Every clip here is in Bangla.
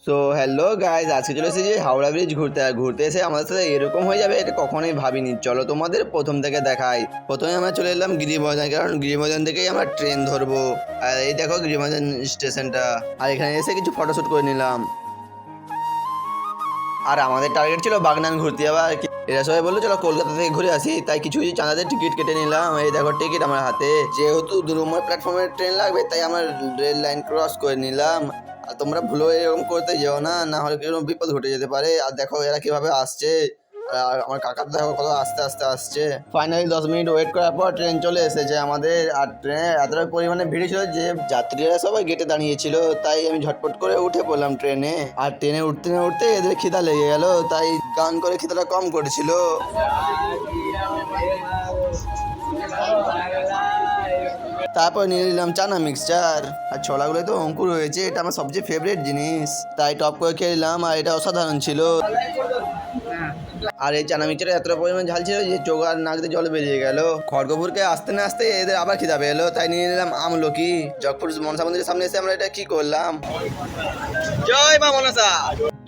সো হ্যালো গাইজ, আজকে চলে এসেছি হাওড়া ব্রিজ ঘুরতে। আর ঘুরতে এসে আমাদের সাথে এরকম হয়ে যাবে এটা কখনোই ভাবিনি। চলো তোমাদের প্রথম থেকে দেখাই। প্রথমে আমরা চলে এলাম গিরিবাজার, কারণ গিরিবাজার থেকেই আমরা ট্রেন ধরবো। আর এই দেখো গিরিবাজার স্টেশনটা। আর এখানে এসে কিছু ফটোশ্যুট করে নিলাম। আর আমাদের টার্গেট ছিল বাগনান ঘুরতে যাওয়া। এরা সবাই বললো চলো কলকাতা থেকে ঘুরে আসি, তাই কিছু কিছু চাঁদাদের টিকিট কেটে নিলাম। এই দেখো টিকিট আমার হাতে। যেহেতু দুর্গময় প্ল্যাটফর্মের ট্রেন লাগবে, তাই আমরা রেল লাইন ক্রস করে নিলাম। আর তোমরা ভুলো এরকম করতে যেও না, না হলে কিরকম বিপদ ঘটে যেতে পারে। আর দেখো এরা কিভাবে আসছে, আর আমার কাকার দেখো কত আস্তে আস্তে আসছে। ফাইনালি 10 মিনিট ওয়েট করার পর ট্রেন চলে এসেছে আমাদের। আর ট্রেনে এতটা পরিমাণে ভিড় ছিল যে যাত্রীরা সবাই গেটে দাঁড়িয়েছিল, তাই আমি ঝটপট করে উঠে পড়লাম ট্রেনে। আর ট্রেনে উঠতে না উঠতে এদের খিদা লেগে গেল, তাই গান করে খিদাটা কম করেছিল। তারপর নিয়ে নিলাম চানা মিক্সচার। আর ছোলাগুলো তো অঙ্কুর হয়েছে, এটা আমার সবচেয়ে ফেভারিট জিনিস, তাই টপ করে খেয়ে নিলাম। আর এটা অসাধারণ ছিল। আর এই চানা মিক্সচারে এতটা পরিমাণ ঝাল ছিল যে চোখ আর নাক দিয়ে জল বেরিয়ে গেল। খড়গপুরকে আসতে না আসতে এদের আবার খিদা পেয়ে এলো, তাই নিয়ে নিলাম আমলকি। জগপুর মনসা মন্দিরের সামনে এসে আমরা এটা কি করলাম, জয় মা মনসা।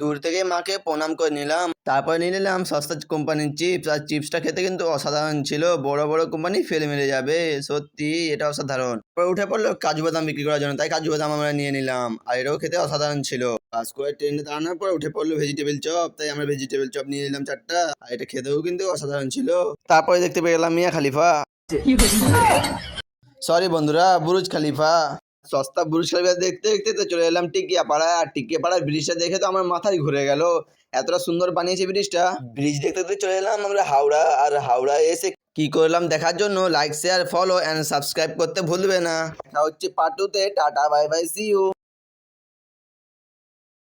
দূর থেকে মাকে প্রণাম করে নিলাম। তারপরে নিয়ে নিলাম সস্তা কোম্পানির চিপস। আর চিপসটা খেতে কিন্তু অসাধারণ ছিল। বড় বড় কোম্পানি ফেলে মেরে যাবে, সত্যি এটা অসাধারণ। পরে উঠে পড়লো কাজু বাদাম বিক্রি করার জন্য, তাই কাজু বাদাম আমরা নিয়ে নিলাম। আর এটাও খেতে অসাধারণ ছিল। পাস করে ট্রেনে দাঁড়ানোর পর উঠে পড়লো ভেজিটেবল চপ, তাই আমরা ভেজিটেবল চপ নিয়ে নিলাম 4টা। আর এটা খেতেও কিন্তু অসাধারণ ছিল। তারপরে দেখতে পেয়ে গেলাম মিয়া খালিফা, সরি বন্ধুরা, বুরুজ খালিফা। সস্তা বুরুজ খালিফা দেখতে দেখতে তো চলে এলাম টিকিয়া পাড়া। আর টিকিয়া পাড়ার ব্রিজটা দেখে তো আমার মাথায় ঘুরে গেল, এতটা সুন্দর বানিয়েছে ব্রিজটা। ব্রিজ দেখতে দেখতে চলে এলাম আমরা হাওড়া। আর হাওড়া এসে কি করলাম দেখার জন্য like share follow and subscribe করতে ভুলবে না। দেখা হচ্ছে পার্ট 2 তে। Tata bye bye, see you.